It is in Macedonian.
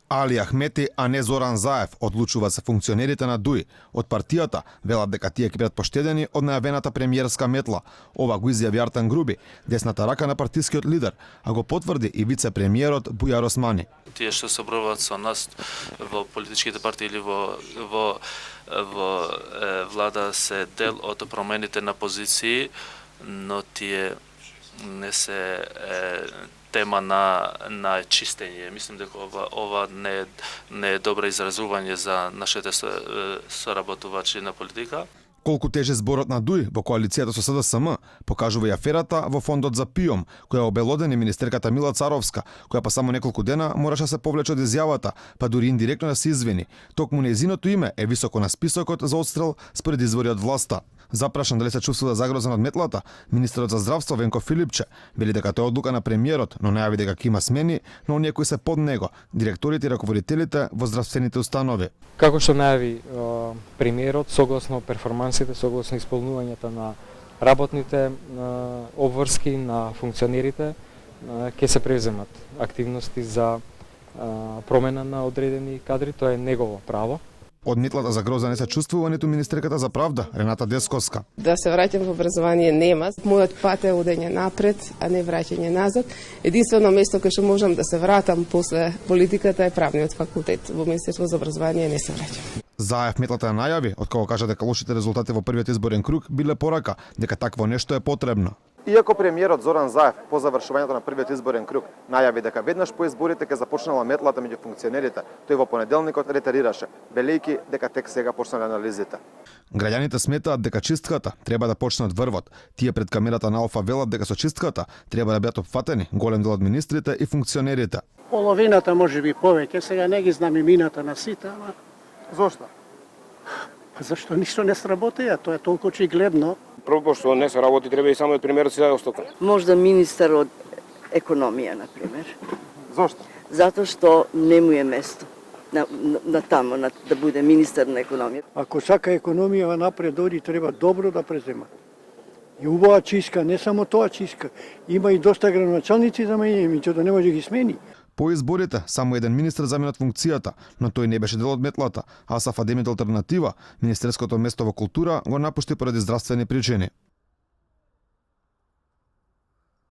Али Ахмети, а не Зоран Заев, одлучува се функционерите на ДУИ. Од партијата велат дека тие ќе бидат поштедени од најавената премиерска метла. Ова го изјави Артан Груби, десната рака на партискиот лидер, а го потврди и вице-премиерот Бујар Османи. Тие што собраваат со нас во политичките партии или во влада се дел од промените на позиции, но тие не се тема на чистење. Мислам дека ова не е добро изразување за нашите соработувачи на политика. Колку тежи зборот на ДУИ во коалицијата со СДСМ, покажува и аферата во фондот за ПИОМ, која обелодени министерката Мила Царовска, која па само неколку дена мораше да се повлече од изјавата, па дури индиректно да се извини. Токму нејзиното име е високо на списокот за отстрел според извори од власта. Запрашан дали се чувствува загрозен од метлата, министерот за здравство Венко Филипче вели дека тоа е одлука на премиерот, но најави дека ќе има смени на оние кои се под него, директорите и раководителите во здравствените установи. Како што најави премиерот, согласно перформансите, согласно исполнувањето на работните обврски на функционерите, ќе се преземат активности за промена на одредени кадри, тоа е негово право. Од метлата загроза не се чувствува ниту министерката за правда, Рената Десковска. Да се враќам во образование нема. Мојот пат е одење напред, а не враќање назад. Единствено место кај што можам да се вратам после политиката е правниот факултет. Во Министерство за образование не се враќам. Заев метлата најави, од кога кажа дека лошите резултати во првиот изборен круг биле порака дека такво нешто е потребно. Иако премиерот Зоран Заев по завршувањето на првиот изборен круг најави дека веднаш по изборите ќе започнала метлата меѓу функционерите, тој во понеделникот ретарираше, велејќи дека тек сега почнале анализите. Граѓаните сметаат дека чистката треба да почне од врвот. Тие пред камерата на Алфа велат дека со чистката треба да бидат опфатени голем дел од министрите и функционерите. Половината можеби повеќе, сега не ги знам имината на сите, ама Зошто? Зашто ништо не сработеја, тоа е толку очигледно. Прво што не се работи, треба и само од премиерот си даде оставка. Можда министер од економија, например. Зошто? Затоа што не му е место на тамо, да биде министер на економија. Ако сака економија напред оди, треба добро да презема. И убава чистка, не само тоа чистка. Има и доста градоначалници за мене, меѓутоа не може да ги смени. По изборите, само еден министер замина од функцијата, но тој не беше дел од метлата, а Асаф Адемид алтернатива, министерското место во култура го напушти поради здравствени причини.